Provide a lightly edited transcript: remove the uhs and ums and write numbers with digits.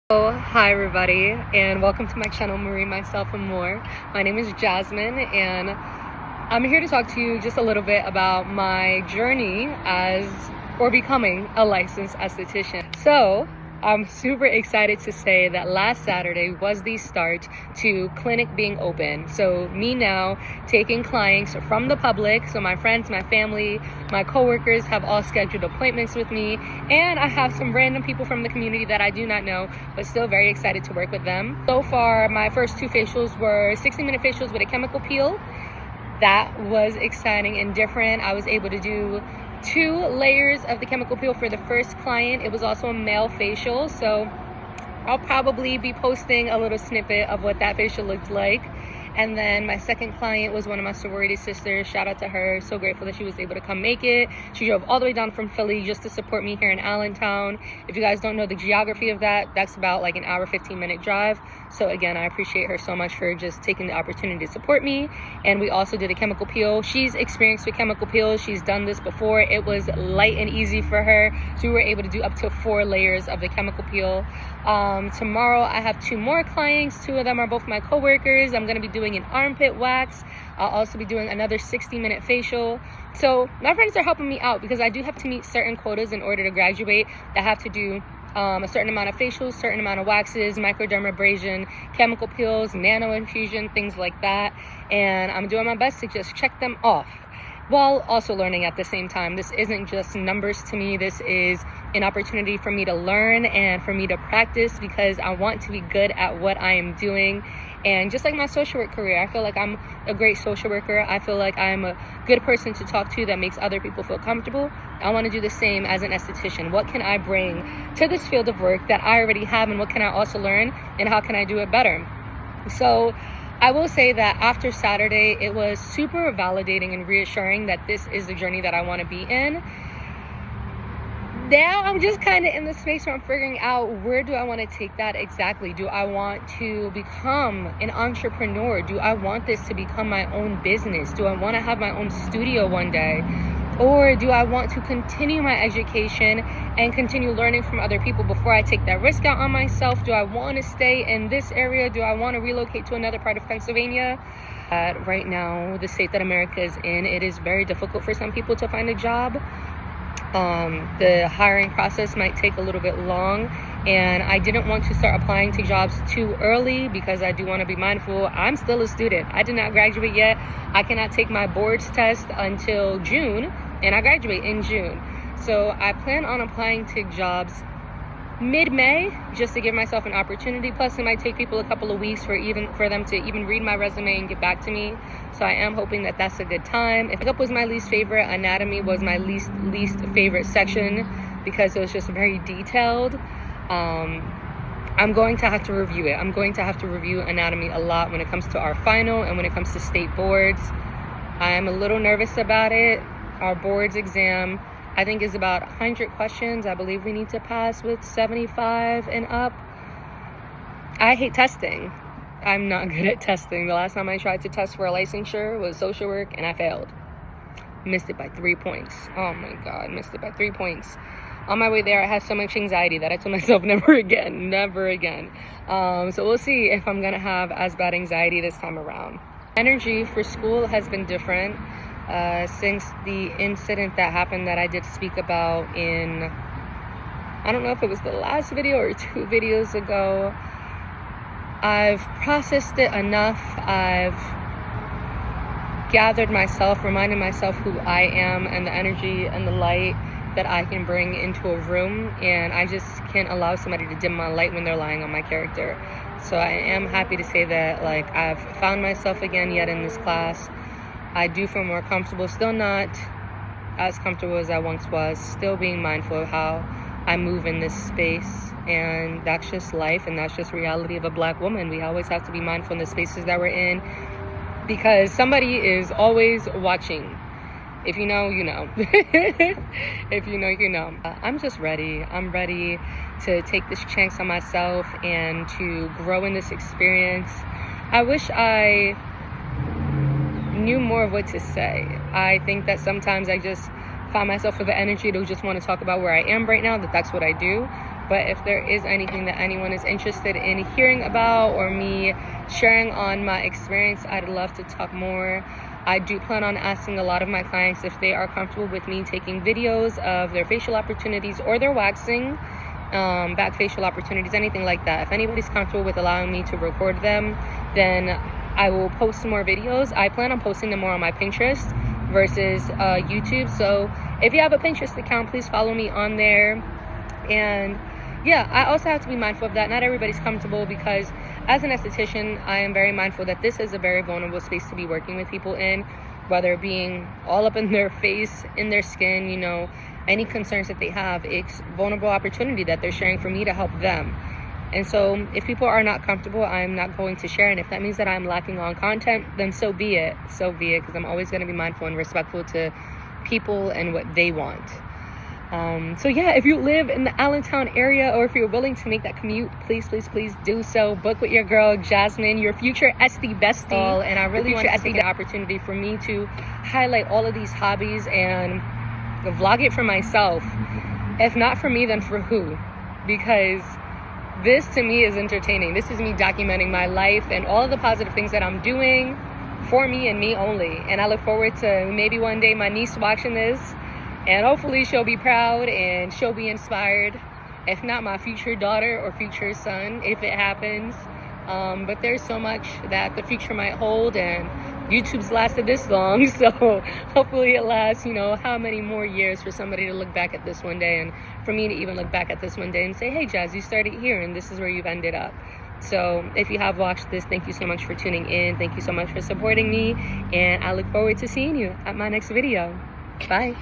Hi everybody, and welcome to my channel, Marie, Myself, and More. My name is Jasmine, and I'm here to talk to you just a little bit about my journey becoming a licensed esthetician. So I'm super excited to say that last Saturday was the start to clinic being open. So me now taking clients from the public, so my friends, my family, my coworkers have all scheduled appointments with me, and I have some random people from the community that I do not know, but still very excited to work with them. So far, my first two facials were 60-minute facials with a chemical peel. That was exciting and different. I was able to do 2 layers of the chemical peel for the first client. It was also a male facial, so I'll probably be posting a little snippet of what that facial looked like. And then my second client was one of my sorority sisters. Shout out to her. So grateful that she was able to come make it. She drove all the way down from Philly just to support me here in Allentown. If you guys don't know the geography of that, that's about like an hour, 15-minute drive. So again, I appreciate her so much for just taking the opportunity to support me. And we also did a chemical peel. She's experienced with chemical peels. She's done this before. It was light and easy for her. So we were able to do up to 4 layers of the chemical peel. Tomorrow I have 2 more clients. 2 of them are both my coworkers. I'm going to be doing an armpit wax. I'll also be doing another 60-minute facial. So my friends are helping me out because I do have to meet certain quotas in order to graduate. I have to do a certain amount of facials, certain amount of waxes, microdermabrasion, chemical peels, nano infusion, things like that. And I'm doing my best to just check them off while also learning at the same time. This isn't just numbers to me. This is an opportunity for me to learn and for me to practice because I want to be good at what I am doing. And just like my social work career, I feel like I'm a great social worker. I feel like I'm a good person to talk to that makes other people feel comfortable. I want to do the same as an esthetician. What can I bring to this field of work that I already have, and what can I also learn, and how can I do it better? So I will say that after Saturday, it was super validating and reassuring that this is the journey that I want to be in. Now I'm just kind of in the space where I'm figuring out, where do I want to take that exactly? Do I want to become an entrepreneur? Do I want this to become my own business? Do I want to have my own studio one day? Or do I want to continue my education and continue learning from other people before I take that risk out on myself? Do I want to stay in this area? Do I want to relocate to another part of Pennsylvania? Right now, the state that America is in, it is very difficult for some people to find a job. The hiring process might take a little bit long, and I didn't want to start applying to jobs too early because I do want to be mindful. I'm still a student. I did not graduate yet. I cannot take my boards test until June, and I graduate in June. So I plan on applying to jobs mid-May just to give myself an opportunity. Plus, it might take people a couple of weeks for them to even read my resume and get back to me. So I am hoping that that's a good time. If makeup was my least favorite, anatomy was my least favorite section because it was just very detailed. I'm going to have to review it. I'm going to have to review anatomy a lot when it comes to our final and when it comes to state boards. I'm a little nervous about it. Our boards exam, I think, is about 100 questions. I believe we need to pass with 75 and up. I hate testing. I'm not good at testing. The last time I tried to test for a licensure was social work, and I failed. Missed it by 3 points. Oh my God, missed it by 3 points. On my way there, I had so much anxiety that I told myself never again. So we'll see if I'm gonna have as bad anxiety this time around. Energy for school has been different. Since the incident that happened that I did speak about in, I don't know if it was the last video or 2 videos ago, I've processed it enough. I've gathered myself, reminded myself who I am and the energy and the light that I can bring into a room, and I just can't allow somebody to dim my light when they're lying on my character. So I am happy to say that, like, I've found myself again yet in this class. I do feel more comfortable, still not as comfortable as I once was, still being mindful of how I move in this space, and that's just life, and that's just reality of a Black woman. We always have to be mindful in the spaces that we're in because somebody is always watching. If you know, you know. If you know, you know. I'm just ready. I'm ready to take this chance on myself and to grow in this experience. I wish I knew more of what to say. I think that sometimes I just find myself with the energy to just want to talk about where I am right now, that's what I do. But if there is anything that anyone is interested in hearing about or me sharing on my experience, I'd love to talk more. I do plan on asking a lot of my clients if they are comfortable with me taking videos of their facial opportunities or their waxing, back facial opportunities, anything like that. If anybody's comfortable with allowing me to record them, then I will post more videos. I plan on posting them more on my Pinterest versus YouTube. So if you have a Pinterest account, please follow me on there. And yeah, I also have to be mindful of that. Not everybody's comfortable, because as an esthetician, I am very mindful that this is a very vulnerable space to be working with people in, whether it being all up in their face, in their skin, you know, any concerns that they have. It's vulnerable opportunity that they're sharing for me to help them. And so if people are not comfortable, I'm not going to share. And if that means that I'm lacking on content, then so be it, because I'm always going to be mindful and respectful to people and what they want. So yeah, if you live in the Allentown area, or if you're willing to make that commute, please do so. Book with your girl Jasmine, your future Esty bestie. And I really want to take the opportunity for me to highlight all of these hobbies and vlog it for myself. If not for me, then for who? Because this to me is entertaining. This is me documenting my life and all of the positive things that I'm doing for me and me only. And I look forward to maybe one day my niece watching this, and hopefully she'll be proud and she'll be inspired. If not, my future daughter or future son, if it happens. But there's so much that the future might hold, and YouTube's lasted this long, so hopefully it lasts, you know, how many more years for somebody to look back at this one day, and for me to even look back at this one day and say, hey Jazz, you started here and this is where you've ended up. So if you have watched this, thank you so much for tuning in. Thank you so much for supporting me, and I look forward to seeing you at my next video. Bye.